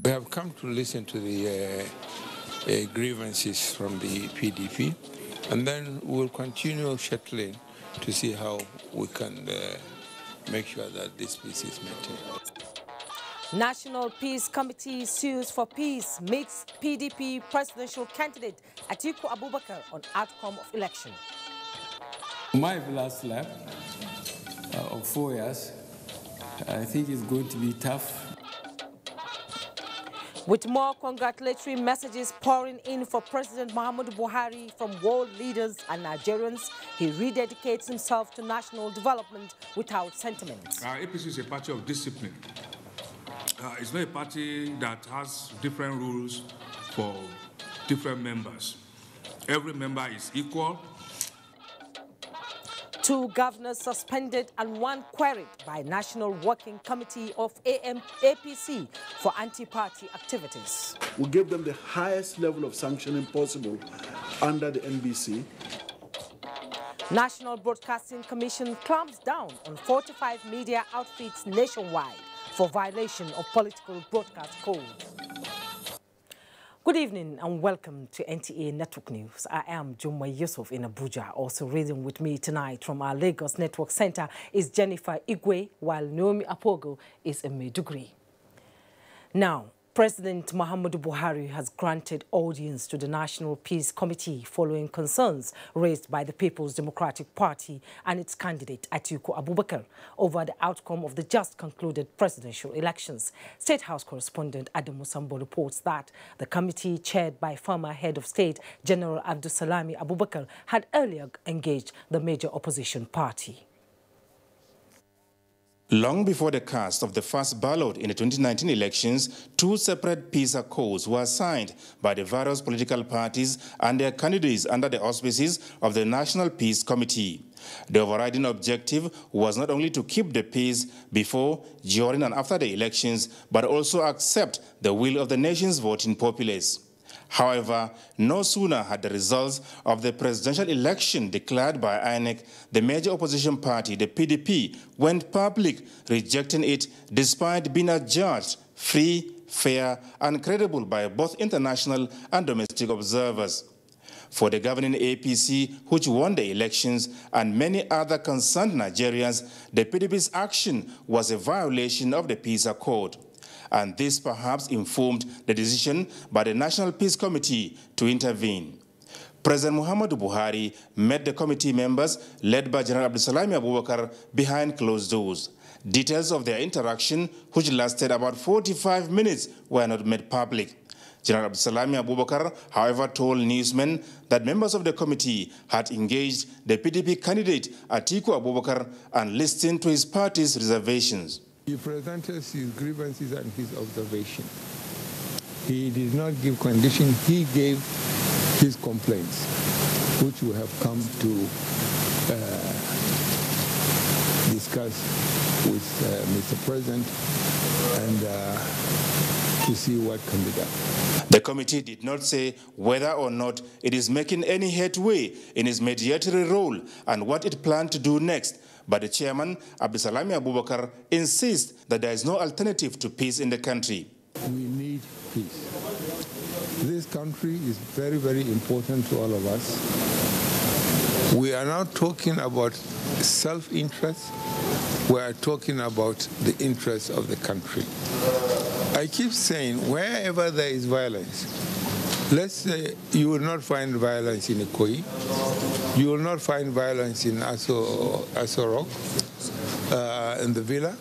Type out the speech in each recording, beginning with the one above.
We have come to listen to the grievances from the PDP, and then we'll continue shuttling to see how we can make sure that this peace is maintained. National Peace Committee sues for peace meets PDP presidential candidate Atiku Abubakar on outcome of election. My last lap of 4 years, I think it's going to be tough. With more congratulatory messages pouring in for President Muhammadu Buhari from world leaders and Nigerians, he rededicates himself to national development without sentiment. APC is a party of discipline. It's not a party that has different rules for different members. Every member is equal. 2 governors suspended and 1 queried by National Working Committee of APC for anti-party activities. We gave them the highest level of sanctioning possible under the NBC. National Broadcasting Commission clamps down on 45 media outfits nationwide for violation of political broadcast code. Good evening and welcome to NTA Network News. I am Jumma Yusuf in Abuja. Also reading with me tonight from our Lagos Network Center is Jennifer Igwe, while Naomi Apogo is in Maiduguri. Now, President Muhammadu Buhari has granted audience to the National Peace Committee following concerns raised by the People's Democratic Party and its candidate Atiku Abubakar over the outcome of the just concluded presidential elections. State House correspondent Adamu Sambo reports that the committee, chaired by former head of state General Abdulsalami Abubakar, had earlier engaged the major opposition party. Long before the cast of the first ballot in the 2019 elections, 2 separate peace accords were signed by the various political parties and their candidates under the auspices of the National Peace Committee. The overriding objective was not only to keep the peace before, during and after the elections, but also accept the will of the nation's voting populace. However, no sooner had the results of the presidential election declared by INEC, the major opposition party, the PDP, went public, rejecting it despite being adjudged free, fair and credible by both international and domestic observers. For the governing APC, which won the elections, and many other concerned Nigerians, the PDP's action was a violation of the peace accord. And this perhaps informed the decision by the National Peace Committee to intervene. President Muhammadu Buhari met the committee members, led by General Abdulsalami Abubakar, behind closed doors. Details of their interaction, which lasted about 45 minutes, were not made public. General Abdulsalami Abubakar, however, told newsmen that members of the committee had engaged the PDP candidate Atiku Abubakar and listened to his party's reservations. He presented his grievances and his observation. He did not give condition, he gave his complaints, which we have come to discuss with Mr. President and to see what can be done. The committee did not say whether or not it is making any headway in its mediatory role and what it planned to do next. But the chairman, Abdulsalami Abubakar, insists that there is no alternative to peace in the country. We need peace. This country is very, very important to all of us. We are not talking about self-interest. We are talking about the interests of the country. I keep saying, wherever there is violence, let's say you will not find violence in Ikoyi, you will not find violence in Aso Rock, in the villa,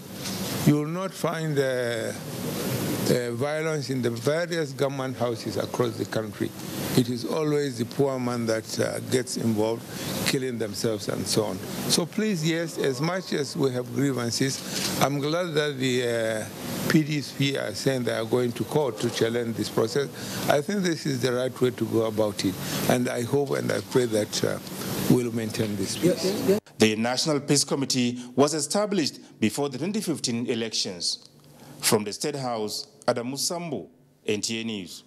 you will not find violence in the various government houses across the country. It is always the poor man that gets involved, killing themselves and so on. So please, yes, as much as we have grievances, I'm glad that the PDP are saying they are going to court to challenge this process. I think this is the right way to go about it. And I hope and I pray that we'll maintain this peace. The National Peace Committee was established before the 2015 elections. From the State House, Adamu Sambo, NTA News.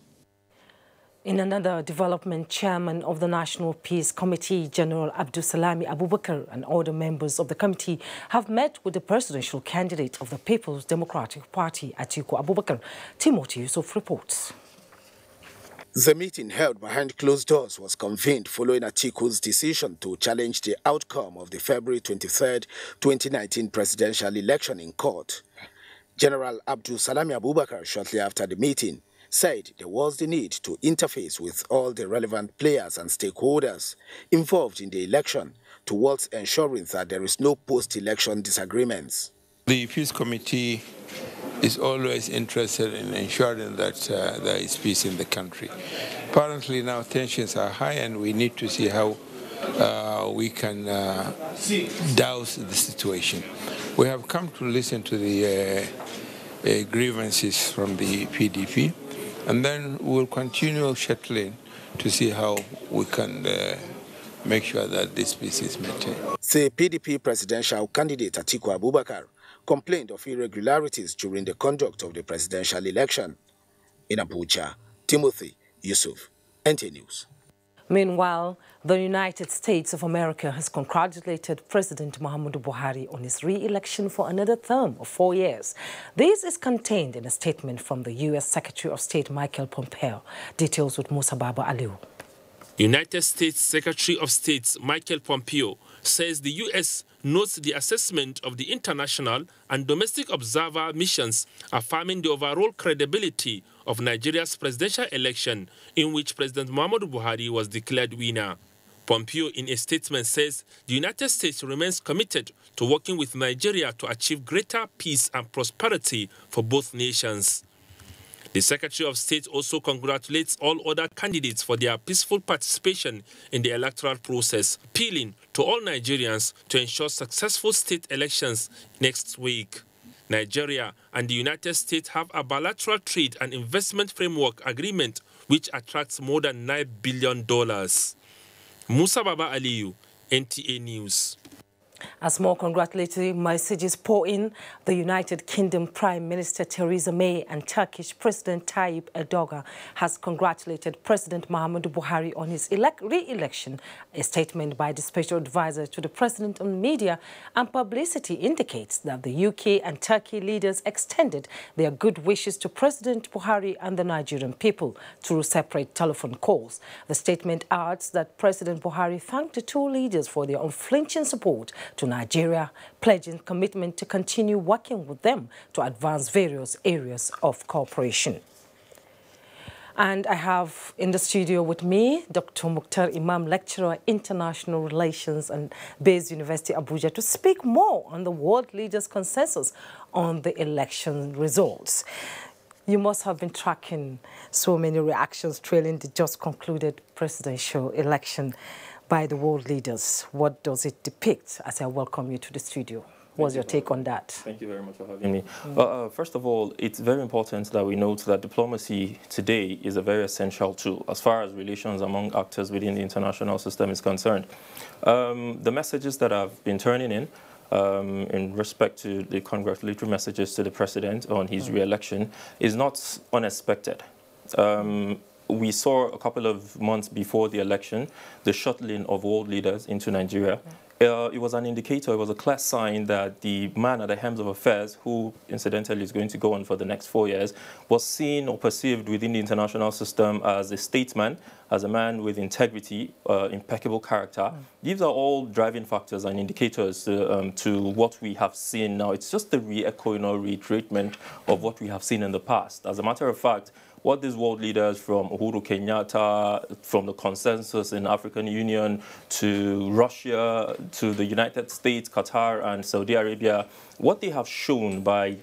In another development, Chairman of the National Peace Committee, General Abdulsalami Abubakar, and other members of the committee have met with the presidential candidate of the People's Democratic Party, Atiku Abubakar. Timothy Yusuf reports. The meeting held behind closed doors was convened following Atiku's decision to challenge the outcome of the February 23, 2019 presidential election in court. General Abdulsalami Abubakar, shortly after the meeting, said there was the need to interface with all the relevant players and stakeholders involved in the election towards ensuring that there is no post-election disagreements. The Peace Committee is always interested in ensuring that there is peace in the country. Apparently now tensions are high and we need to see how we can douse the situation. We have come to listen to the grievances from the PDP, and then we'll continue shuttling to see how we can make sure that this peace is maintained. The PDP presidential candidate Atiku Abubakar complained of irregularities during the conduct of the presidential election. In Abuja, Timothy Yusuf, NT News. Meanwhile, the United States of America has congratulated President Muhammadu Buhari on his re-election for another term of 4 years. This is contained in a statement from the U.S. Secretary of State Michael Pompeo. Details with Musa Baba Aliu. United States Secretary of State Michael Pompeo says the U.S. notes the assessment of the international and domestic observer missions, affirming the overall credibility of Nigeria's presidential election, in which President Muhammadu Buhari was declared winner. Pompeo, in a statement, says the United States remains committed to working with Nigeria to achieve greater peace and prosperity for both nations. The Secretary of State also congratulates all other candidates for their peaceful participation in the electoral process, appealing to all Nigerians to ensure successful state elections next week. Nigeria and the United States have a bilateral trade and investment framework agreement which attracts more than $9 billion. Musa Baba Aliyu, NTA News. As more congratulatory messages pour in, the United Kingdom Prime Minister Theresa May and Turkish President Tayyip Erdogan has congratulated President Muhammadu Buhari on his re-election. A statement by the special advisor to the President on media and publicity indicates that the UK and Turkey leaders extended their good wishes to President Buhari and the Nigerian people through separate telephone calls. The statement adds that President Buhari thanked the two leaders for their unflinching support to Nigeria, pledging commitment to continue working with them to advance various areas of cooperation. And I have in the studio with me Dr. Mukhtar Imam, lecturer, International Relations and Bayes University, Abuja, to speak more on the world leaders' consensus on the election results. You must have been tracking so many reactions trailing the just concluded presidential election by the world leaders. What does it depict? As I welcome you to the studio, what's your take on that? Thank you very much for having me. First of all, it's very important that we note that diplomacy today is a very essential tool as far as relations among actors within the international system is concerned. The messages that have been turning in respect to the congratulatory messages to the president on his re-election is not unexpected. We saw a couple of months before the election the shuttling of world leaders into Nigeria. It was an indicator, it was a clear sign that the man at the helm of affairs, who incidentally is going to go on for the next 4 years, was seen or perceived within the international system as a statesman, as a man with integrity, impeccable character. These are all driving factors and indicators to what we have seen now. It's just a re-echoing or reiteratement of what we have seen in the past. As a matter of fact, what these world leaders from Uhuru Kenyatta, from the consensus in African Union, to Russia, to the United States, Qatar, and Saudi Arabia, what they have shown by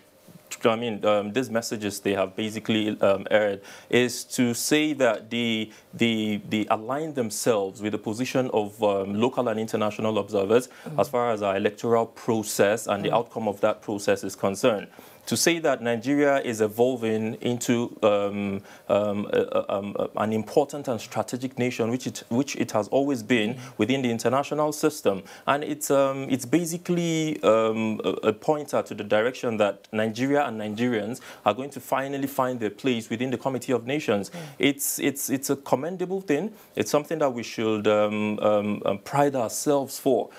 these messages they have basically aired is to say that they align themselves with the position of local and international observers as far as our electoral process and the outcome of that process is concerned. to say that Nigeria is evolving into an important and strategic nation, which it has always been within the international system. And it's basically a pointer to the direction that Nigeria and Nigerians are going to finally find their place within the Committee of Nations. It's a commendable thing. It's something that we should pride ourselves for.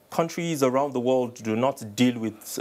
Countries around the world do not deal with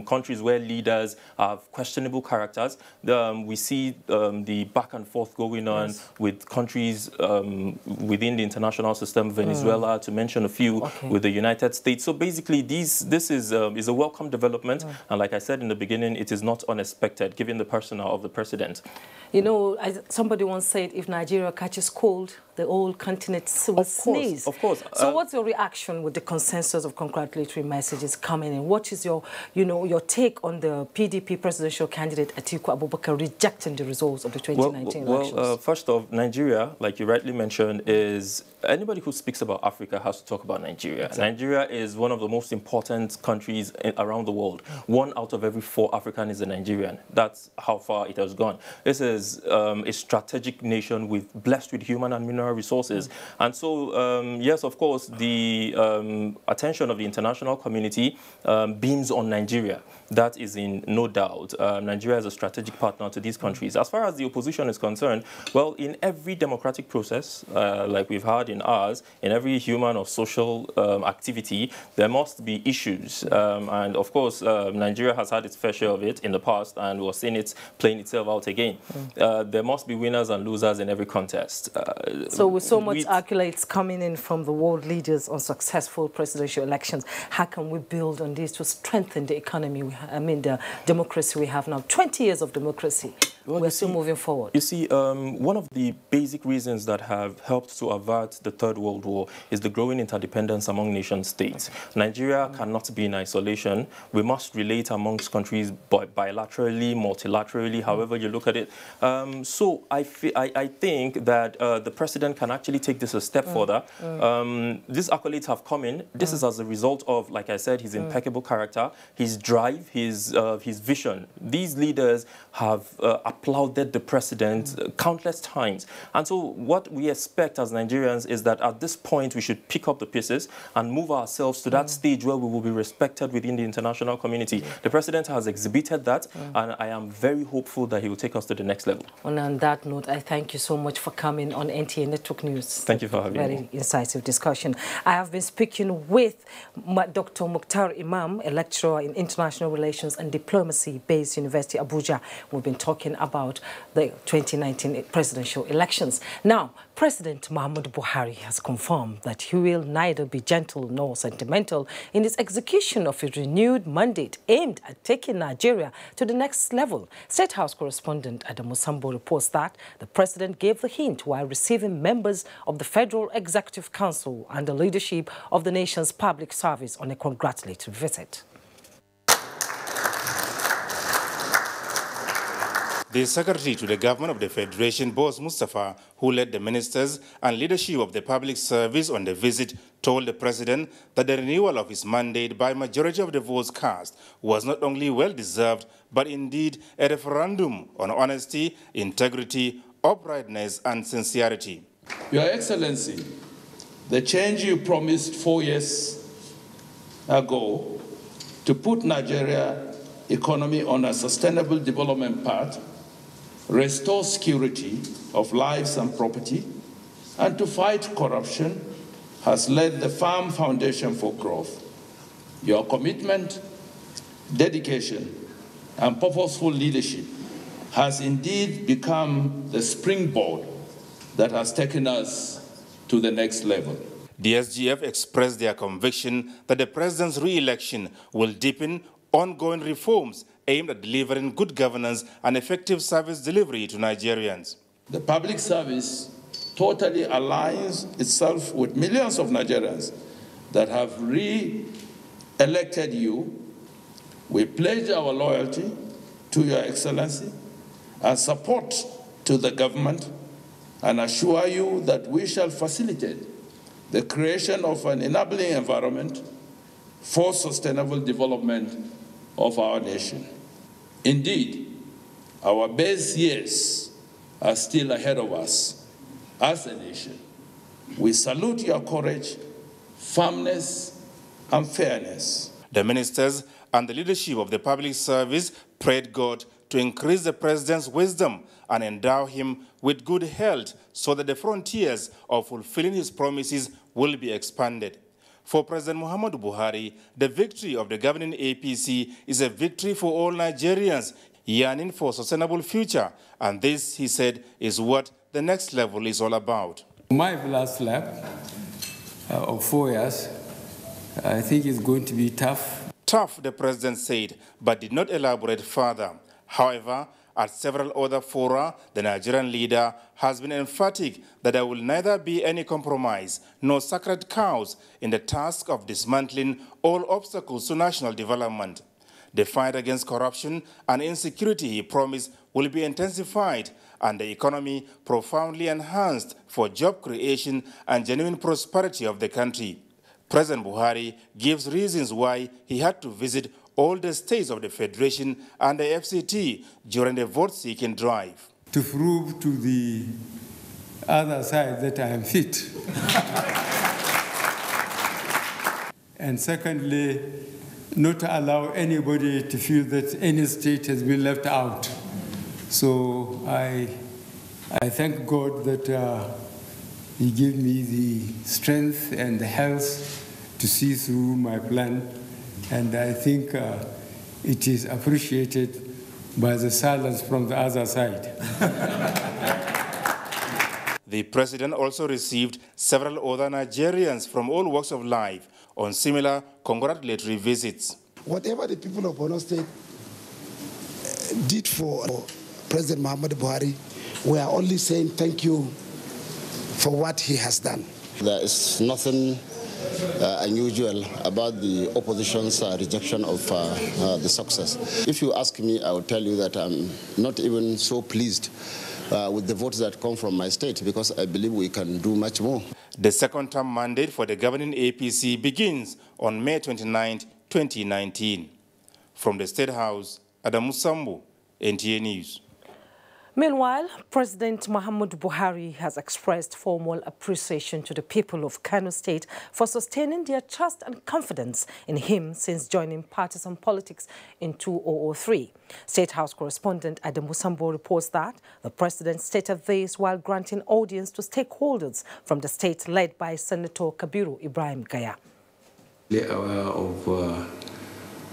countries where leaders have questionable characters. We see the back and forth going on with countries within the international system, Venezuela, to mention a few, with the United States. So basically, this is a welcome development. And like I said in the beginning, it is not unexpected, given the persona of the president. You know, somebody once said, if Nigeria catches cold, the whole continent will sneeze. Of course. So what's your reaction with the consensus of congratulatory messages coming in? What is your, your take on the PDP presidential candidate Atiku Abubakar rejecting the results of the 2019 elections? Well, first off, Nigeria, like you rightly mentioned, is anybody who speaks about Africa has to talk about Nigeria. Exactly. Nigeria is one of the most important countries around the world. 1 out of every 4 Africans is a Nigerian. That's how far it has gone. This is a strategic nation blessed with human and mineral resources. And so, yes, of course, the attention of the international community beams on Nigeria. That is in no doubt. Nigeria is a strategic partner to these countries. As far as the opposition is concerned, well, in every democratic process, like we've had in ours, in every human or social activity, there must be issues. And of course, Nigeria has had its fair share of it in the past, and we're seeing it playing itself out again. There must be winners and losers in every contest. So with so much accolades coming in from the world leaders on successful presidential elections, how can we build on this to strengthen the economy? The democracy we have now, 20 years of democracy. Well, we're still moving forward. You see, one of the basic reasons that have helped to avert the Third World War is the growing interdependence among nation states. Nigeria cannot be in isolation. We must relate amongst countries bilaterally, multilaterally, however you look at it. So I think that the president can actually take this a step further. These accolades have come in. This is as a result of, like I said, his impeccable character, his drive, his vision. These leaders have applauded the president countless times. And so what we expect as Nigerians is that at this point we should pick up the pieces and move ourselves to that stage where we will be respected within the international community. The president has exhibited that, and I am very hopeful that he will take us to the next level. And on that note, I thank you so much for coming on NTA Network News. Thank you for having me. Very incisive discussion. I have been speaking with Dr. Mukhtar Imam, a lecturer in international relations and diplomacy based University Abuja. We've been talking about the 2019 presidential elections. Now, President Muhammadu Buhari has confirmed that he will neither be gentle nor sentimental in his execution of a renewed mandate aimed at taking Nigeria to the next level. State House correspondent Adamu Sambo reports that the president gave the hint while receiving members of the Federal Executive Council and the leadership of the nation's public service on a congratulatory visit. The Secretary to the Government of the Federation, Boss Mustafa, who led the ministers and leadership of the public service on the visit, told the president that the renewal of his mandate by majority of the votes cast was not only well-deserved, but indeed a referendum on honesty, integrity, uprightness, and sincerity. Your Excellency, the change you promised 4 years ago to put Nigeria economy on a sustainable development path, restore security of lives and property, and to fight corruption has laid the firm foundation for growth. Your commitment, dedication, and purposeful leadership has indeed become the springboard that has taken us to the next level. The SGF expressed their conviction that the president's re-election will deepen ongoing reforms aimed at delivering good governance and effective service delivery to Nigerians. The public service totally aligns itself with millions of Nigerians that have re-elected you. We pledge our loyalty to Your Excellency and support to the government and assure you that we shall facilitate the creation of an enabling environment for sustainable development of our nation. Indeed, our best years are still ahead of us as a nation. We salute your courage, firmness, and fairness. The ministers and the leadership of the public service prayed God to increase the president's wisdom and endow him with good health so that the frontiers of fulfilling his promises will be expanded. For President Muhammadu Buhari, the victory of the governing APC is a victory for all Nigerians yearning for a sustainable future. And this, he said, is what the next level is all about. My last lap of 4 years, I think it's going to be tough. Tough, the president said, but did not elaborate further. However, at several other fora, the Nigerian leader has been emphatic that there will neither be any compromise nor sacred cows in the task of dismantling all obstacles to national development. The fight against corruption and insecurity, he promised, will be intensified and the economy profoundly enhanced for job creation and genuine prosperity of the country. President Buhari gives reasons why he had to visit all the states of the Federation and the FCT during the vote-seeking drive. To prove to the other side that I am fit. And secondly, not to allow anybody to feel that any state has been left out. So I thank God that he gave me the strength and the health to see through my plan. And I think it is appreciated by the silence from the other side. The president also received several other Nigerians from all walks of life on similar congratulatory visits. Whatever the people of Borno State did for President Muhammadu Buhari, we are only saying thank you for what he has done. There is nothing unusual about the opposition's rejection of the success. If you ask me, I will tell you that I'm not even so pleased with the votes that come from my state, because I believe we can do much more. The second-term mandate for the governing APC begins on May 29, 2019. From the State House, Adamu Sambu, NTA News. Meanwhile, President Muhammadu Buhari has expressed formal appreciation to the people of Kano State for sustaining their trust and confidence in him since joining partisan politics in 2003. State House correspondent Adamu Sambo reports that the president stated this while granting audience to stakeholders from the state led by Senator Kabiru Ibrahim Gaya. Aware of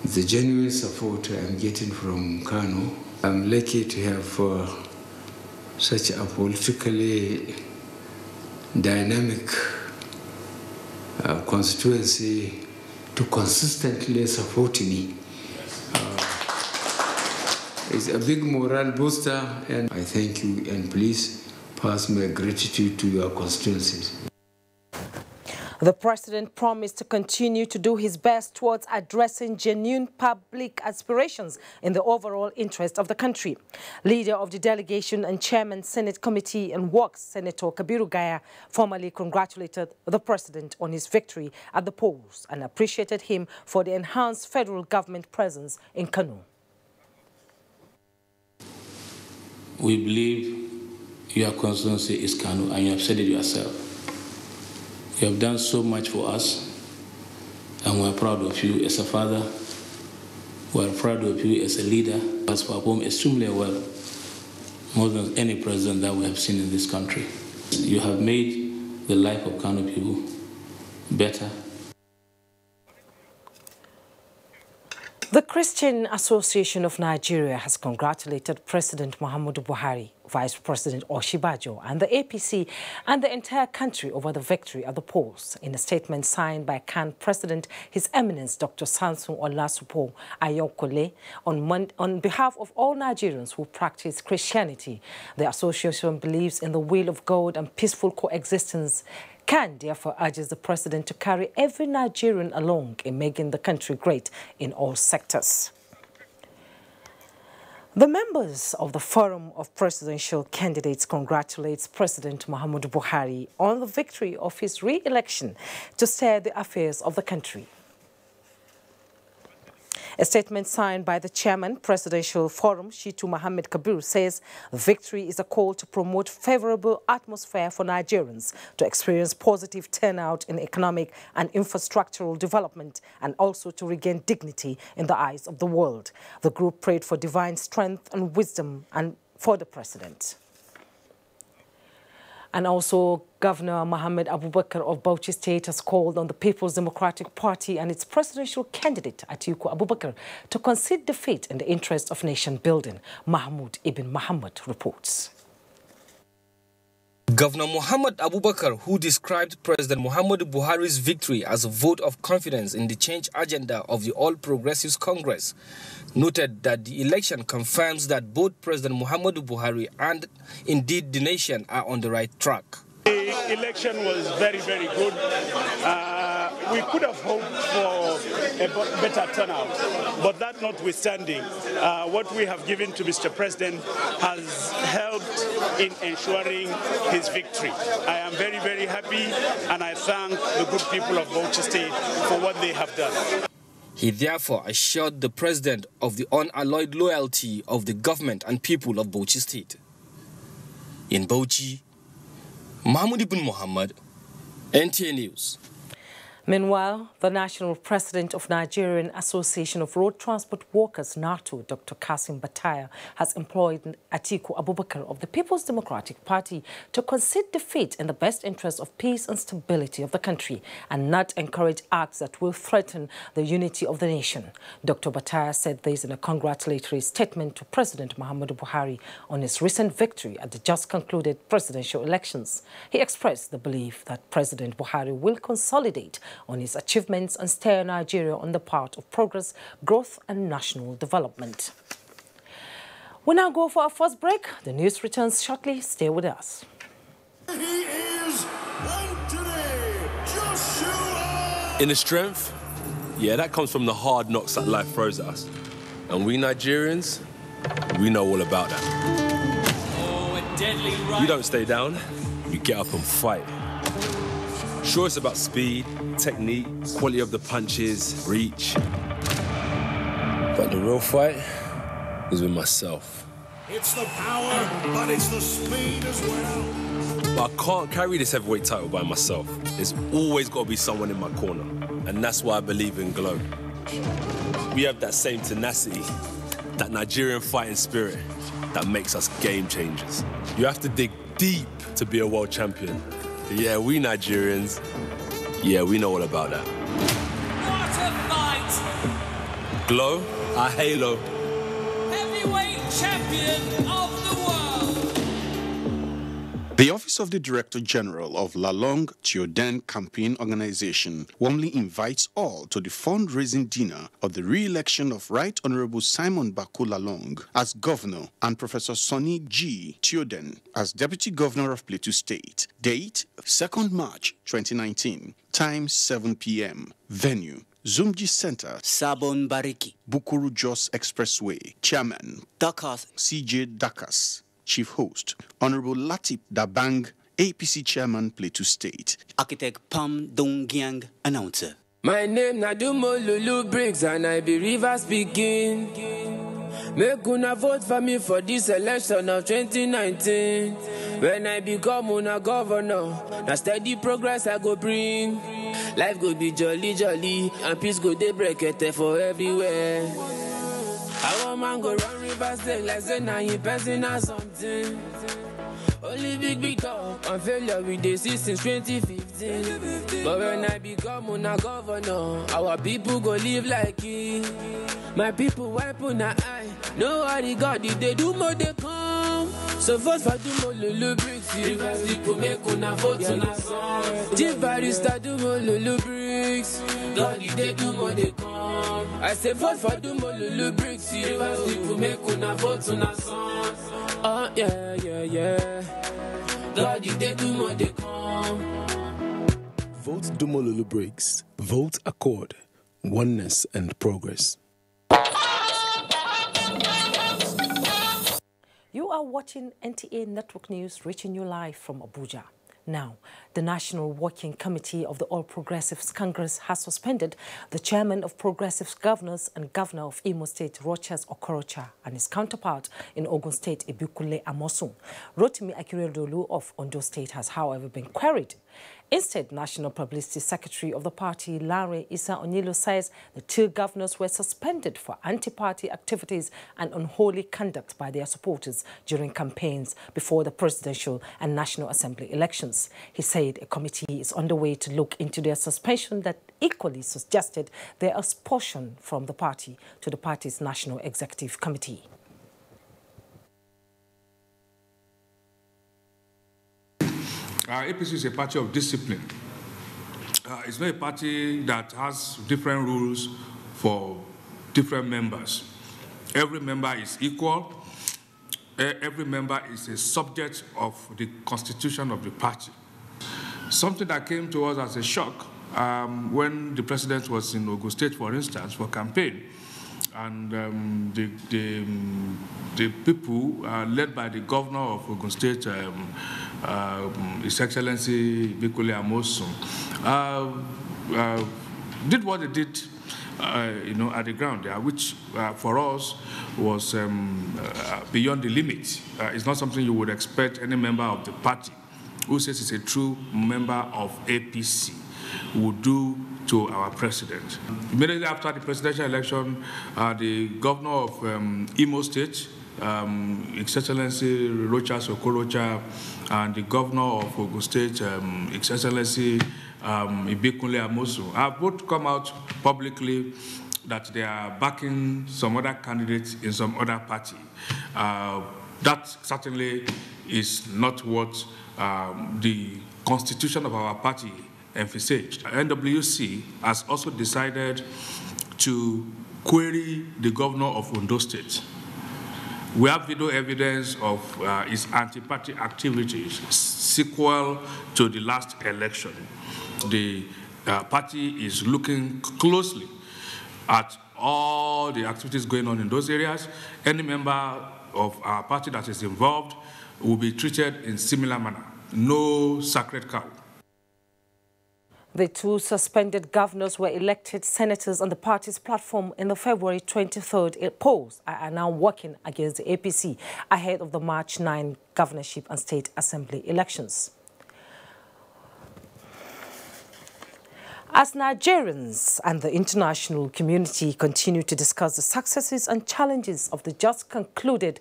the genuine support I'm getting from Kano. I'm lucky to have such a politically dynamic constituency to consistently support me. It's a big morale booster, and I thank you, and please pass my gratitude to your constituencies. The president promised to continue to do his best towards addressing genuine public aspirations in the overall interest of the country. Leader of the delegation and chairman Senate Committee on Works, Senator Kabiru Gaya, formally congratulated the president on his victory at the polls and appreciated him for the enhanced federal government presence in Kano. We believe your constituency is Kano, and you have said it yourself. You have done so much for us, and we're proud of you as a father. We're proud of you as a leader, has performed extremely well, more than any president that we have seen in this country. You have made the life of Kano people better. The Christian Association of Nigeria has congratulated President Muhammadu Buhari, Vice President Oshibajo, and the APC and the entire country over the victory at the polls. In a statement signed by CAN President, His Eminence Dr. Samson Olasupo Ayokole, on behalf of all Nigerians who practice Christianity, the association believes in the will of God and peaceful coexistence. CAN therefore urges the president to carry every Nigerian along in making the country great in all sectors. The members of the Forum of Presidential Candidates congratulates President Muhammadu Buhari on the victory of his re-election to steer the affairs of the country. A statement signed by the chairman, Presidential Forum, Shitu Mohammed Kabir, says victory is a call to promote favorable atmosphere for Nigerians to experience positive turnout in economic and infrastructural development and also to regain dignity in the eyes of the world. The group prayed for divine strength and wisdom and for the president. And also, Governor Mohammed Abubakar of Bauchi State has called on the People's Democratic Party and its presidential candidate, Atiku Abubakar, to concede defeat in the interest of nation building. Mahmoud Ibn Muhammad reports. Governor Mohammed Abubakar, who described President Muhammadu Buhari's victory as a vote of confidence in the change agenda of the All Progressives Congress, noted that the election confirms that both President Muhammadu Buhari and indeed the nation are on the right track. The election was very, very good. We could have hoped for a better turnout, but that notwithstanding, what we have given to Mr. President has helped in ensuring his victory. I am very, very happy, and I thank the good people of Bauchi State for what they have done. He therefore assured the president of the unalloyed loyalty of the government and people of Bauchi State. In Bauchi, Mahmoud Ibn Muhammad, NTA News. Meanwhile, the National President of Nigerian Association of Road Transport Workers, NATO, Dr. Kasim Bataya, has employed Atiku Abubakar of the People's Democratic Party to concede defeat in the best interest of peace and stability of the country and not encourage acts that will threaten the unity of the nation. Dr. Bataya said this in a congratulatory statement to President Muhammadu Buhari on his recent victory at the just concluded presidential elections. He expressed the belief that President Buhari will consolidate on his achievements and steer Nigeria on the path of progress, growth and national development. We now go for our first break. The news returns shortly. Stay with us. He is Anthony Joshua. Inner strength? Yeah, that comes from the hard knocks that life throws at us. And we Nigerians, we know all about that. Oh, a deadly right. We don't stay down, we get up and fight. Sure, it's about speed, technique, quality of the punches, reach. But the real fight is with myself. It's the power, but it's the speed as well. But I can't carry this heavyweight title by myself. There's always got to be someone in my corner. And that's why I believe in Glow. We have that same tenacity, that Nigerian fighting spirit that makes us game changers. You have to dig deep to be a world champion. Yeah, we Nigerians, yeah, we know all about that. What a fight! Glow, our halo. Heavyweight champion of the world! The Office of the Director General of Lalong Tioden Campaign Organization warmly invites all to the fundraising dinner of the re-election of Right Honorable Simon Baku Lalong as Governor and Professor Sonny G. Tioden as Deputy Governor of Plateau State. Date 2nd March 2019. Time 7 p.m. Venue Zumji Center, Sabon Bariki, Bukuru Jos Expressway. Chairman Dakas, CJ Dakas. Chief Host, Honorable Latif Dabang, APC Chairman, Plateau State. Architect Pam Donggyang, Announcer. My name Nadumo Lulu Briggs and I be River speaking. Make una vote for me for this election of 2019. When I become una governor, na steady progress I go bring. Life go be jolly jolly and peace go dey brekete for everywhere. Our man go run River State like say na him person or something. Only big talk and failure we dey see since 2015. But when I become una governor, our people go live like it. My people wipe on a eye. No worry, God, if they do more, they come. So vote for Dumo Lulu Briggs. Rivers people make una vote on a song. Chief Barrister Dumo Lulu Briggs. God, if they do more, they come. I say vote for Dumo Lulu Briggs. Rivers people make una vote on a song. Oh, yeah, yeah, yeah. God, if they do more, they come. Vote Dumo Lulu Briggs. Vote Accord. Oneness and progress. You are watching NTA Network News, reaching you live from Abuja. Now, The National Working Committee of the All Progressives Congress has suspended the chairman of Progressive Governors and Governor of Imo State, Rochas Okorocha, and his counterpart in Ogun State, Ibukule Amosun. Rotimi Akeredolu of Ondo State has, however, been queried. Instead, National Publicity Secretary of the party, Larry Issa Onyilo, says the two governors were suspended for anti-party activities and unholy conduct by their supporters during campaigns before the presidential and National Assembly elections. He said a committee is underway to look into their suspension that equally suggested their expulsion from the party to the party's National Executive Committee. APC is a party of discipline. It's not a party that has different rules for different members. Every member is equal. Every member is a subject of the constitution of the party. Something that came to us as a shock when the president was in Ogun State, for instance, for campaign, and the people led by the governor of Ogun State, His Excellency Ibukule Amosun, did what they did, at the ground there, which for us was beyond the limit. It's not something you would expect any member of the party who says he's a true member of APC would do to our president. Immediately after the presidential election, the governor of Imo State, His Excellency Rochas Okorocha, and the governor of Ogun State, His Excellency Ibukule Amosun, have both come out publicly that they are backing some other candidates in some other party. That certainly is not what the constitution of our party emphasized. NWC has also decided to query the governor of Ondo State. We have video evidence of his anti-party activities sequel to the last election. The party is looking closely at all the activities going on in those areas. Any member of our party that is involved will be treated in similar manner. No sacred cow. The two suspended governors were elected senators on the party's platform in the February 23rd polls and are now working against the APC ahead of the March 9 governorship and state assembly elections. As Nigerians and the international community continue to discuss the successes and challenges of the just concluded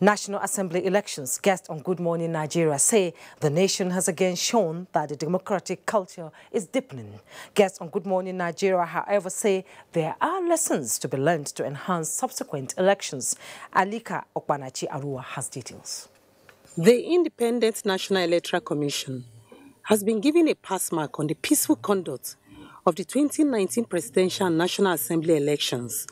National Assembly elections, guests on Good Morning Nigeria say the nation has again shown that the democratic culture is deepening. Guests on Good Morning Nigeria, however, say there are lessons to be learned to enhance subsequent elections. Alika Okbanachi Arua has details. The Independent National Electoral Commission has been given a pass mark on the peaceful conduct of the 2019 Presidential and National Assembly elections,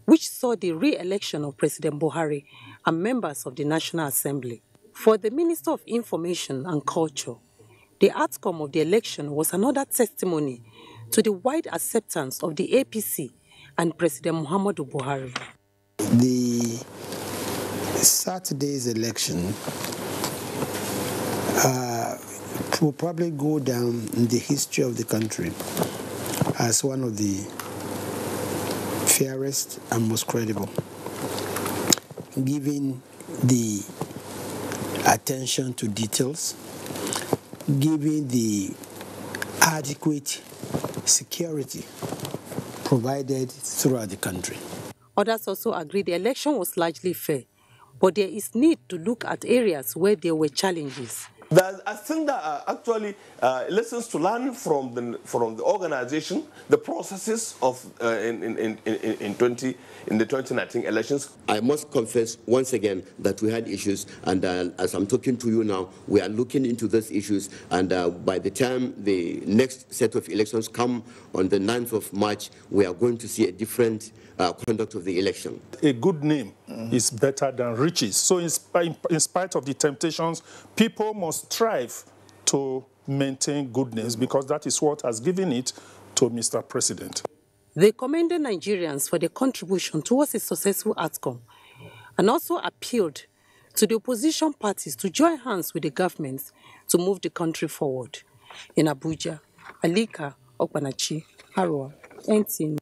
which saw the re-election of President Buhari and members of the National Assembly. For the Minister of Information and Culture, the outcome of the election was another testimony to the wide acceptance of the APC and President Muhammadu Buhari. The Saturday's election will probably go down in the history of the country as one of the fairest and most credible, given the attention to details, given the adequate security provided throughout the country. Others also agree the election was largely fair, but there is need to look at areas where there were challenges. I think there are actually lessons to learn from the organization, the processes of in the 2019 elections. I must confess once again that we had issues, and as I'm talking to you now, we are looking into those issues, and by the time the next set of elections come on the 9th of March, we are going to see a different conduct of the election. A good name is better than riches. So in spite of the temptations, people must strive to maintain goodness, because that is what has given it to Mr. President. They commended Nigerians for their contribution towards a successful outcome and also appealed to the opposition parties to join hands with the government to move the country forward. In Abuja, Alika Okpanachi, Arua, NTN.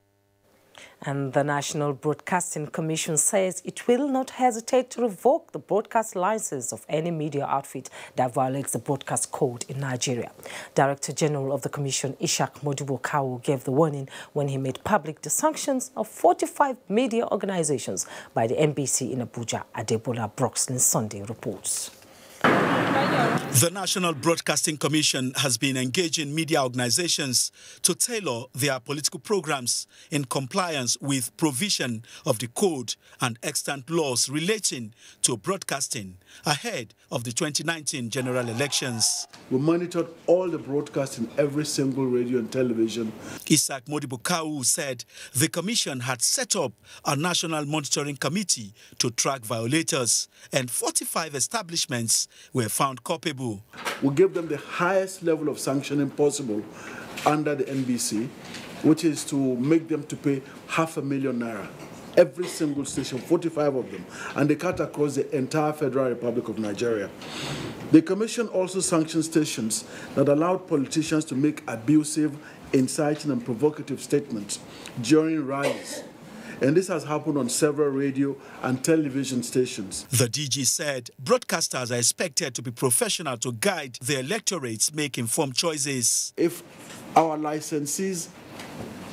And the National Broadcasting Commission says it will not hesitate to revoke the broadcast license of any media outfit that violates the broadcast code in Nigeria. Director General of the Commission, Ishak Modibo Kawu, gave the warning when he made public the sanctions of 45 media organizations by the NBC in Abuja. Adebola Broxlin Sunday reports. The National Broadcasting Commission has been engaging media organizations to tailor their political programs in compliance with provision of the code and extant laws relating to broadcasting ahead of the 2019 general elections. We monitored all the broadcasts in every single radio and television. Ishak Modibo Kawu said the commission had set up a national monitoring committee to track violators, and 45 establishments were found culpable. We gave them the highest level of sanctioning possible under the NBC, which is to make them to pay $500,000 naira. Every single station, 45 of them, and they cut across the entire Federal Republic of Nigeria. The Commission also sanctioned stations that allowed politicians to make abusive, inciting, and provocative statements during rallies. And this has happened on several radio and television stations. The DG said broadcasters are expected to be professional to guide their electorates make informed choices. If our licensees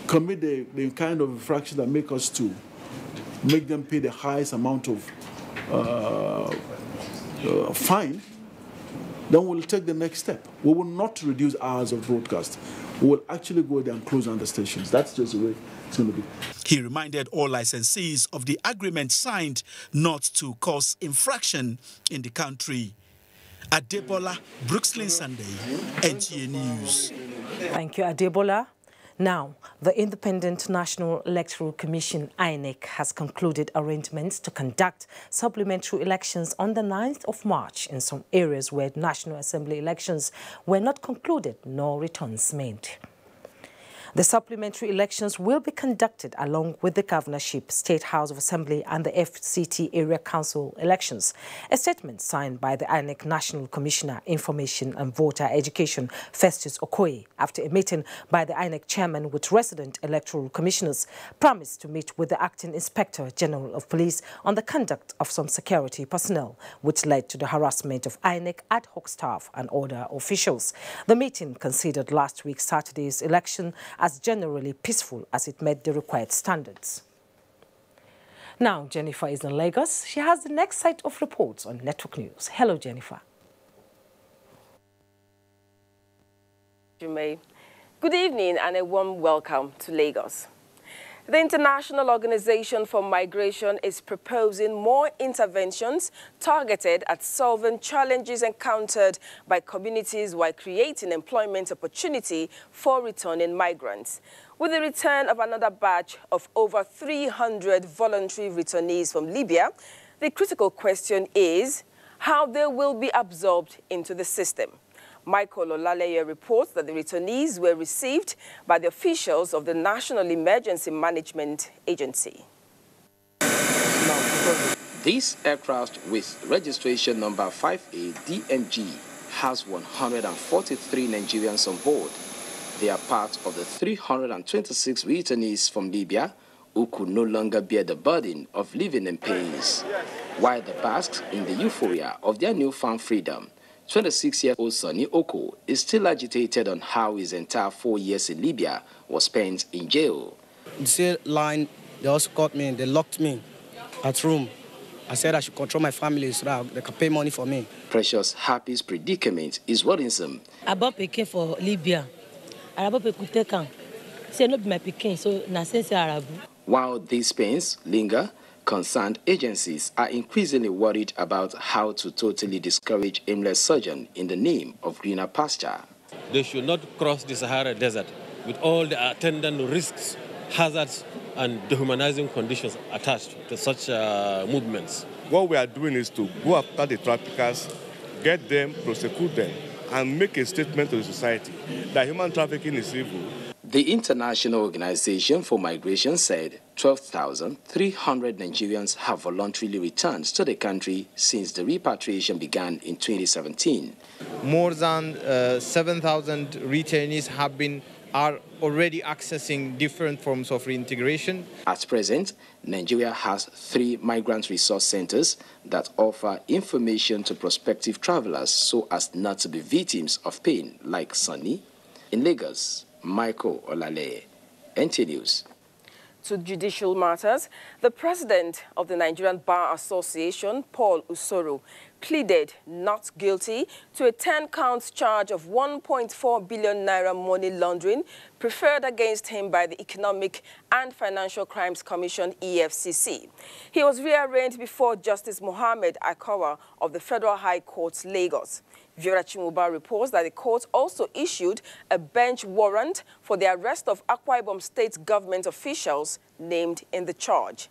commit the kind of infraction that make us to make them pay the highest amount of fine, then we'll take the next step. We will not reduce hours of broadcast. We will actually go there and close down the stations. That's just the way it's going to be. He reminded all licensees of the agreement signed not to cause infraction in the country. Adebola, Brooklyn Sunday, NTA News. Thank you, Adebola. Now, the Independent National Electoral Commission, INEC, has concluded arrangements to conduct supplementary elections on the 9th of March in some areas where National Assembly elections were not concluded nor returns made. The supplementary elections will be conducted along with the governorship, State House of Assembly and the FCT Area Council elections. A statement signed by the INEC National Commissioner, Information and Voter Education, Festus Okoye, after a meeting by the INEC chairman with resident electoral commissioners, promised to meet with the Acting Inspector General of Police on the conduct of some security personnel, which led to the harassment of INEC ad hoc staff and other officials. The meeting considered last week's Saturday's election as generally peaceful as it met the required standards. Now, Jennifer is in Lagos. She has the next set of reports on Network News. Hello, Jennifer. Good evening and a warm welcome to Lagos. The International Organization for Migration is proposing more interventions targeted at solving challenges encountered by communities while creating employment opportunity for returning migrants. With the return of another batch of over 300 voluntary returnees from Libya, the critical question is how they will be absorbed into the system. Michael Olaleye reports that the returnees were received by the officials of the National Emergency Management Agency. This aircraft with registration number 5A DMG has 143 Nigerians on board. They are part of the 326 returnees from Libya who could no longer bear the burden of living in peace. While they bask in the euphoria of their newfound freedom, 26-year-old Sonny Oko is still agitated on how his entire 4 years in Libya was spent in jail. The cell line, they also caught me, they locked me at room. I said I should control my family so that they can pay money for me. Precious Happy's predicament is worrisome. I bought Peking for Libya. I bought Peking. Say not my Peking, so na sense Arab. While these pains linger, concerned agencies are increasingly worried about how to totally discourage aimless sojourn in the name of greener pasture. They should not cross the Sahara Desert with all the attendant risks, hazards, and dehumanizing conditions attached to such movements. What we are doing is to go after the traffickers, get them, prosecute them, and make a statement to the society that human trafficking is evil. The International Organization for Migration said 12,300 Nigerians have voluntarily returned to the country since the repatriation began in 2017. More than 7,000 returnees are already accessing different forms of reintegration. At present, Nigeria has 3 migrant resource centers that offer information to prospective travelers so as not to be victims of pain, like Sunny. In Lagos, Michael Olale, NT News. To judicial matters, the president of the Nigerian Bar Association, Paul Usoro, pleaded not guilty to a 10-count charge of 1.4 billion naira money laundering preferred against him by the Economic and Financial Crimes Commission, EFCC. He was rearranged before Justice Mohammed Akawa of the Federal High Court, Lagos. Vera Chimuba reports that the court also issued a bench warrant for the arrest of Akwa Ibom State government officials named in the charge.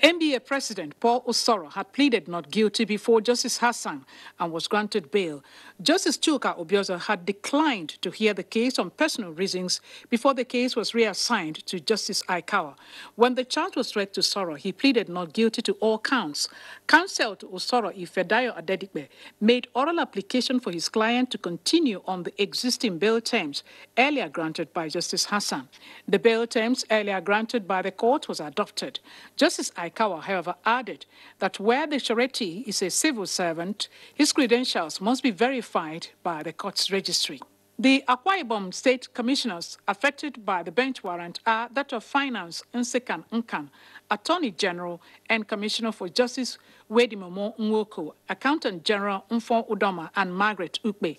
NBA President Paul Usoro had pleaded not guilty before Justice Hassan and was granted bail. Justice Chuka Obiozo had declined to hear the case on personal reasons before the case was reassigned to Justice Aikawa. When the charge was read to Usoro, he pleaded not guilty to all counts. Counsel to Usoro, Ifedayo Adedipe, made oral application for his client to continue on the existing bail terms earlier granted by Justice Hassan. The bail terms earlier granted by the court was adopted. Justice Aikawa, however, added that where the surety is a civil servant, his credentials must be verified by the court's registry. The Akwa Ibom State Commissioners affected by the bench warrant are that of Finance, Nsekan Nkan, Attorney General and Commissioner for Justice Wedimomo Nwoko, Accountant General Mfon Udoma and Margaret Ukpe.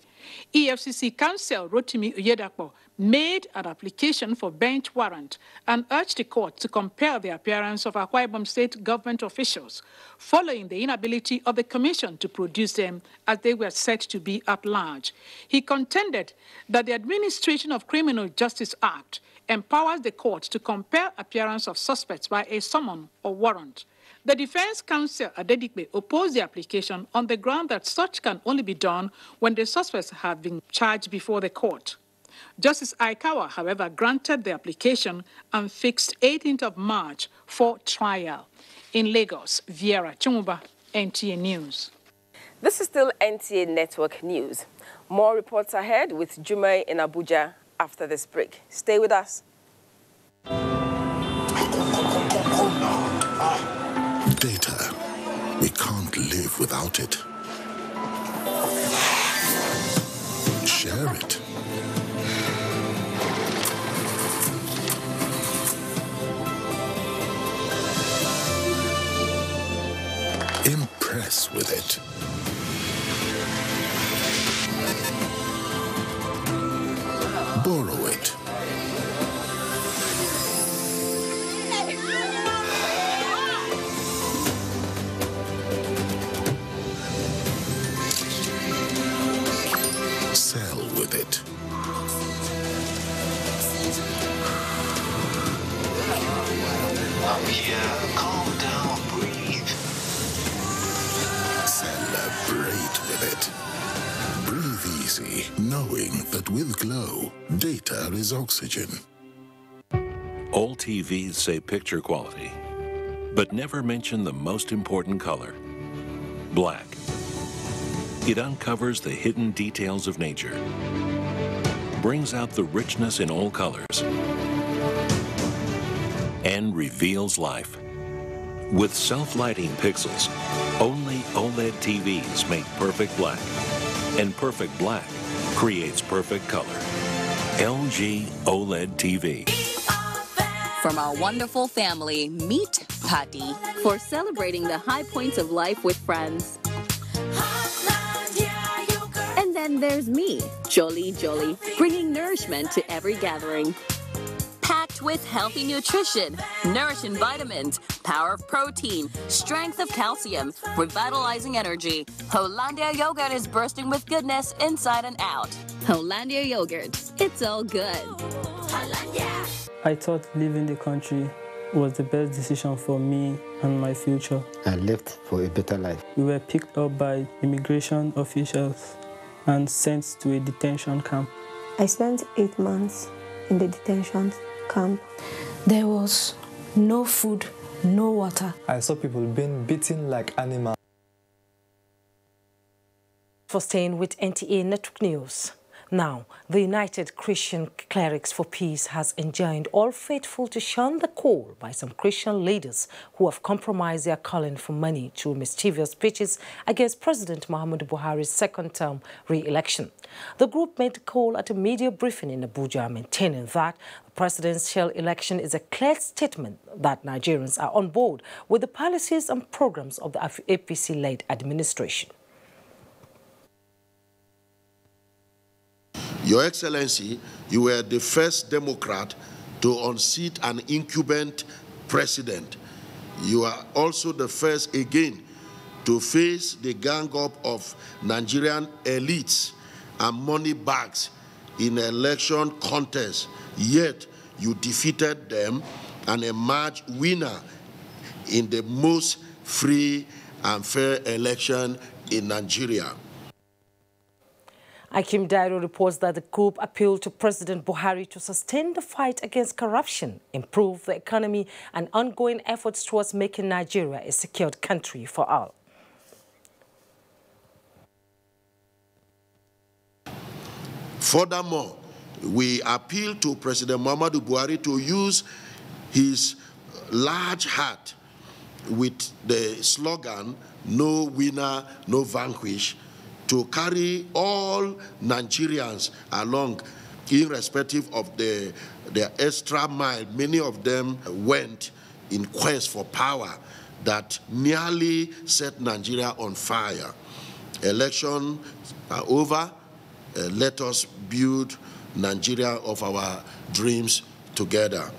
EFCC counsel Rotimi Uyedapo made an application for bench warrant and urged the court to compel the appearance of Akwa Ibom State government officials following the inability of the commission to produce them as they were said to be at large. He contended that the Administration of Criminal Justice Act empowers the court to compel appearance of suspects by a summon or warrant. The defense counsel Adedipe opposed the application on the ground that such can only be done when the suspects have been charged before the court. Justice Aikawa, however, granted the application and fixed 18th of March for trial. In Lagos, Vera Chumuba, NTA News. This is still NTA Network News. More reports ahead with Jumai in Abuja after this break. Stay with us. Data. We can't live without it. Share it. Impress with it. Borrow it. Sell with it. I'm here. Calm down, breathe. Celebrate with it. Breathe easy, knowing that with Glow, data is oxygen. All TVs say picture quality, but never mention the most important color, black. It uncovers the hidden details of nature, brings out the richness in all colors, and reveals life. With self-lighting pixels, only OLED TVs make perfect black, and perfect black creates perfect color. LG OLED TV. From our wonderful family, meet Patty for celebrating the high points of life with friends. And then there's me, Jolly, bringing nourishment to every gathering. Packed with healthy nutrition, nourishing vitamins, power of protein, strength of calcium, revitalizing energy. Hollandia yogurt is bursting with goodness inside and out. Hollandia yogurt, it's all good. I thought leaving the country was the best decision for me and my future. I left for a better life. We were picked up by immigration officials and sent to a detention camp. I spent 8 months in the detention camp. There was no food, no water. I saw people being beaten like animals. For staying with NTA Network News. Now, the United Christian Clerics for Peace has enjoined all faithful to shun the call by some Christian leaders who have compromised their calling for money through mischievous speeches against President Muhammadu Buhari's second-term re-election. The group made the call at a media briefing in Abuja, maintaining that the presidential election is a clear statement that Nigerians are on board with the policies and programs of the APC-led administration. Your Excellency, you were the first Democrat to unseat an incumbent president. You are also the first again to face the gang-up of Nigerian elites and money bags in election contests, yet you defeated them and emerged winner in the most free and fair election in Nigeria. Akim Dairo reports that the group appealed to President Buhari to sustain the fight against corruption, improve the economy, and ongoing efforts towards making Nigeria a secured country for all. Furthermore, we appeal to President Muhammadu Buhari to use his large heart with the slogan, "No winner, no vanquish," to carry all Nigerians along, irrespective of their extra mile. Many of them went in quest for power that nearly set Nigeria on fire. Elections are over. Let us build Nigeria of our dreams together.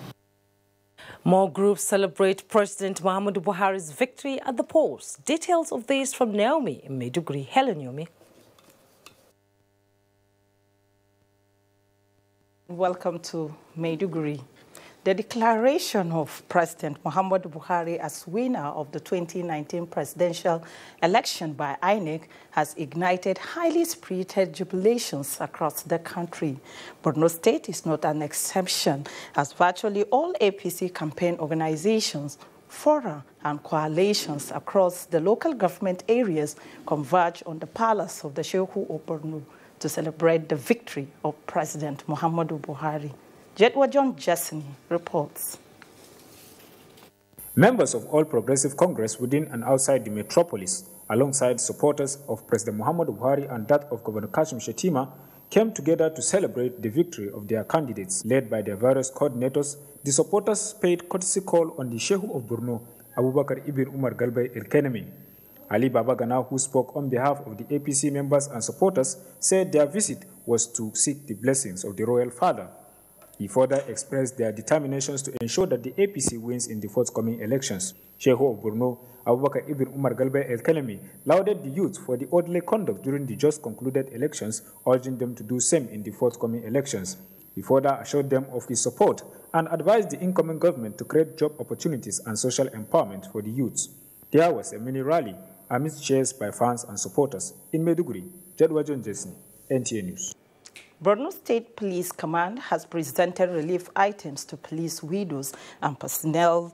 More groups celebrate President Muhammadu Buhari's victory at the polls. Details of this from Naomi in Maiduguri. Helen Yomi. Welcome to Maiduguri. The declaration of President Muhammadu Buhari as winner of the 2019 presidential election by INEC has ignited highly spirited jubilations across the country. Borno State is not an exception, as virtually all APC campaign organizations, fora, and coalitions across the local government areas converge on the palace of the Shehu of Borno to celebrate the victory of President Muhammadu Buhari. Jedwa John Jesseny reports. Members of All Progressive Congress within and outside the metropolis, alongside supporters of President Muhammadu Buhari and that of Governor Kashim Shettima, came together to celebrate the victory of their candidates. Led by their various coordinators, the supporters paid courtesy call on the Shehu of Borno, Abubakar Ibn Umar Galbay El-Kenemi. Ali Baba Gana, who spoke on behalf of the APC members and supporters, said their visit was to seek the blessings of the royal father. He further expressed their determinations to ensure that the APC wins in the forthcoming elections. Sheikh of Borno, Abubakar Ibn Umar Galbay El-Kenemi, lauded the youth for the orderly conduct during the just concluded elections, urging them to do same in the forthcoming elections. He further assured them of his support and advised the incoming government to create job opportunities and social empowerment for the youths. There was a mini rally amidst cheers by fans and supporters. In Maiduguri, Jedwa John Jesseny, NTA News. Borno State Police Command has presented relief items to police widows and personnel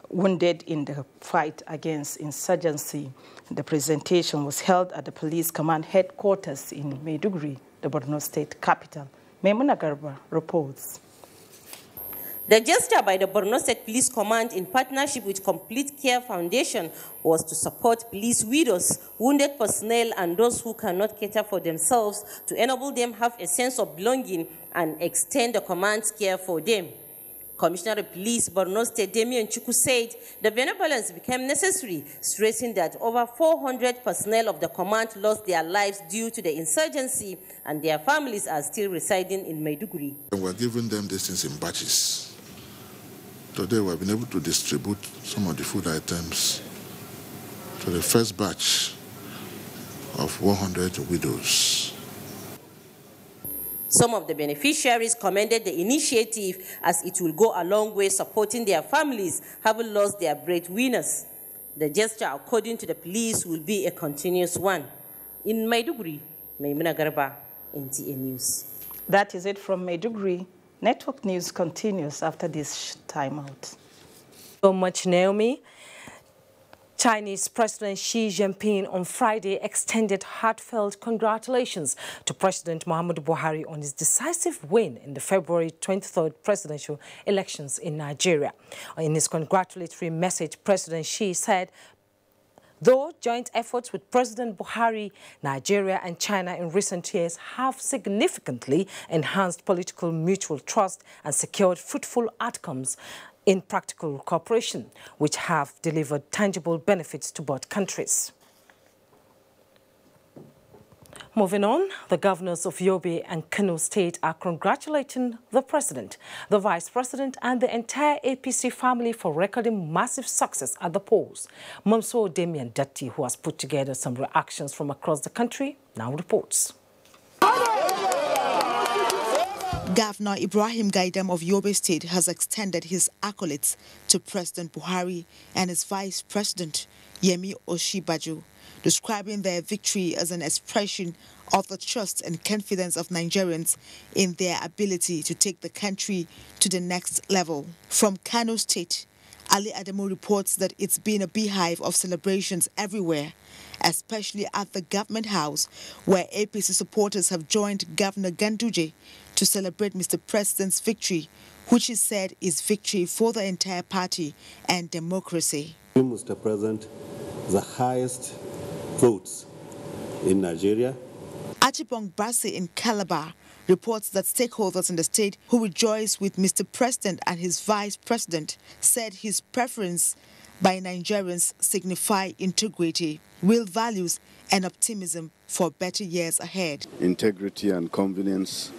wounded in the fight against insurgency. The presentation was held at the Police Command headquarters in Maiduguri, the Borno State capital. Maimuna Garba reports. The gesture by the Borno State Police Command in partnership with Complete Care Foundation was to support police widows, wounded personnel, and those who cannot cater for themselves to enable them have a sense of belonging and extend the command's care for them. Commissioner of Police Borno State Damian Chuku said the benevolence became necessary, stressing that over 400 personnel of the command lost their lives due to the insurgency and their families are still residing in Maiduguri. We're giving them these things in batches. Today we've been able to distribute some of the food items to the first batch of 100 widows. Some of the beneficiaries commended the initiative as it will go a long way supporting their families having lost their breadwinners. The gesture, according to the police, will be a continuous one. In Maiduguri, Maimuna Garba, NTA News. That is it from Maiduguri. Network News continues after this timeout. So much, Naomi. Chinese President Xi Jinping on Friday extended heartfelt congratulations to President Muhammadu Buhari on his decisive win in the February 23rd presidential elections in Nigeria. In his congratulatory message, President Xi said, though joint efforts with President Buhari, Nigeria and China in recent years have significantly enhanced political mutual trust and secured fruitful outcomes in practical cooperation, which have delivered tangible benefits to both countries. Moving on, the governors of Yobe and Kano State are congratulating the president, the vice president and the entire APC family for recording massive success at the polls. Mamso Damian Datti, who has put together some reactions from across the country, now reports. Governor Ibrahim Gaidam of Yobe State has extended his accolades to President Buhari and his Vice President Yemi Osinbajo, describing their victory as an expression of the trust and confidence of Nigerians in their ability to take the country to the next level. From Kano State, Ali Adamu reports that it's been a beehive of celebrations everywhere, especially at the government house, where APC supporters have joined Governor Ganduje to celebrate Mr. President's victory, which he said is victory for the entire party and democracy. Mr. President, the highest votes in Nigeria. Achibong Brasi in Calabar reports that stakeholders in the state who rejoice with Mr. President and his Vice President said his preference by Nigerians signify integrity, real values and optimism for better years ahead. Integrity and convenience,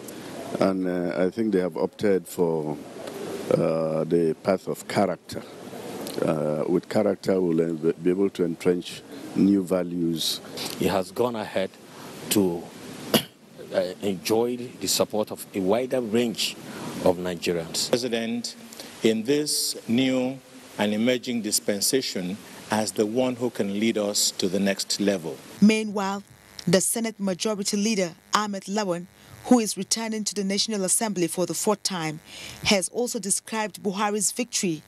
and I think they have opted for the path of character. With character, we'll be able to entrench new values. He has gone ahead to enjoy the support of a wider range of Nigerians. President, in this new and emerging dispensation, as the one who can lead us to the next level. Meanwhile, the Senate Majority Leader, Ahmed Lawan, who is returning to the National Assembly for the fourth time, has also described Buhari's victory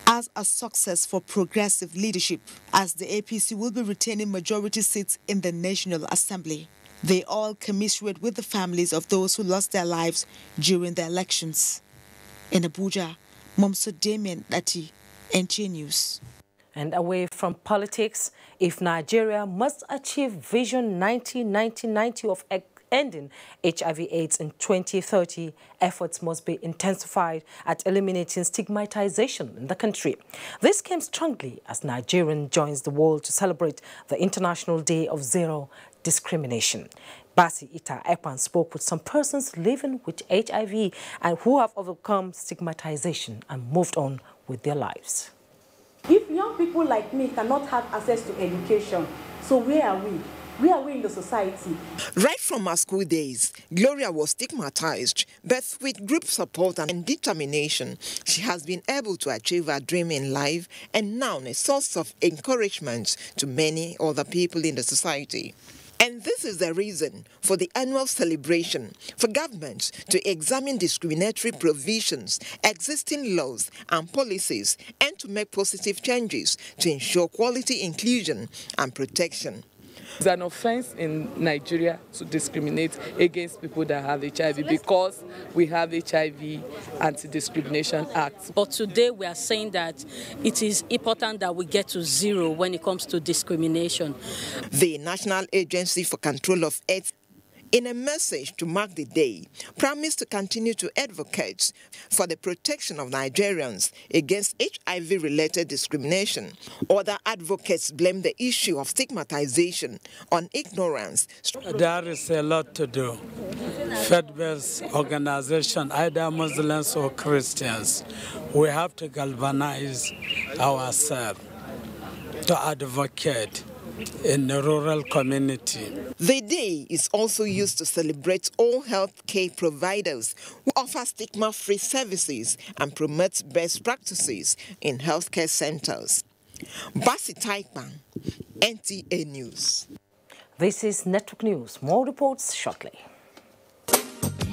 as a success for progressive leadership, as the APC will be retaining majority seats in the National Assembly. They all commiserate with the families of those who lost their lives during the elections. In Abuja, Mamso Damian Datti, NTA News. And away from politics, if Nigeria must achieve Vision 90-90-90 of ending HIV/AIDS in 2030, efforts must be intensified at eliminating stigmatization in the country. This came strongly as Nigeria joins the world to celebrate the International Day of Zero Discrimination. Basi Ita Epan spoke with some persons living with HIV and who have overcome stigmatization and moved on with their lives. If young people like me cannot have access to education, so where are we? Where are we in the society? Right from our school days, Gloria was stigmatized, but with group support and determination, she has been able to achieve her dream in life and now a source of encouragement to many other people in the society. And this is the reason for the annual celebration for governments to examine discriminatory provisions, existing laws and policies, and to make positive changes to ensure quality inclusion and protection. It's an offense in Nigeria to discriminate against people that have HIV because we have HIV Anti-Discrimination Act. But today we are saying that it is important that we get to zero when it comes to discrimination. The National Agency for Control of AIDS, in a message to mark the day, promised to continue to advocate for the protection of Nigerians against HIV-related discrimination. Other advocates blame the issue of stigmatization on ignorance. There is a lot to do. Faith-based organization, either Muslims or Christians, we have to galvanize ourselves to advocate in the rural community. The day is also used to celebrate all health care providers who offer stigma-free services and promote best practices in healthcare centers. Basi Taipan, NTA News. This is Network News. More reports shortly.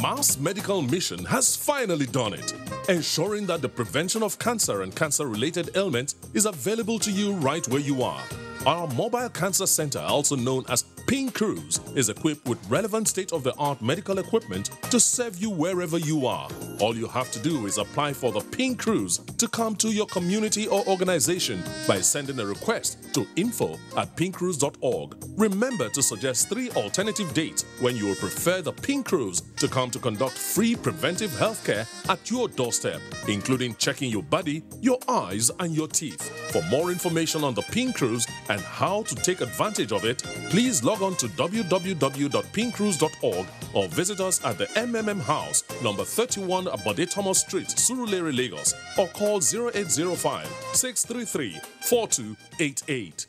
Mass Medical Mission has finally done it, ensuring that the prevention of cancer and cancer-related ailments is available to you right where you are. Our mobile cancer center, also known as Pink Cruise, is equipped with relevant state-of-the-art medical equipment to serve you wherever you are. All you have to do is apply for the Pink Cruise to come to your community or organization by sending a request to info@pinkcruise.org. Remember to suggest 3 alternative dates when you will prefer the Pink Cruise to come to conduct free preventive health care at your doorstep, including checking your body, your eyes, and your teeth. For more information on the Pink Cruise and how to take advantage of it, please log on to www.pinkcruise.org or visit us at the MMM House, number 31 Abode Thomas Street, Surulere, Lagos, or call 0805-633-4288.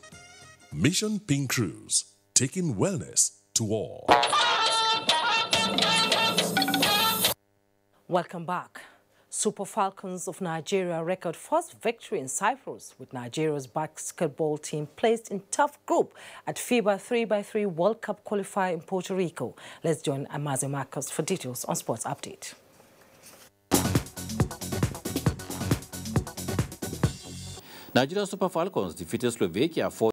Mission Pink Cruise, taking wellness to all. Welcome back. Super Falcons of Nigeria record first victory in Cyprus, with Nigeria's basketball team placed in tough group at FIBA 3x3 World Cup qualifier in Puerto Rico. Let's join Amaze Marcus for details on Sports Update. Nigeria Super Falcons defeated Slovakia 4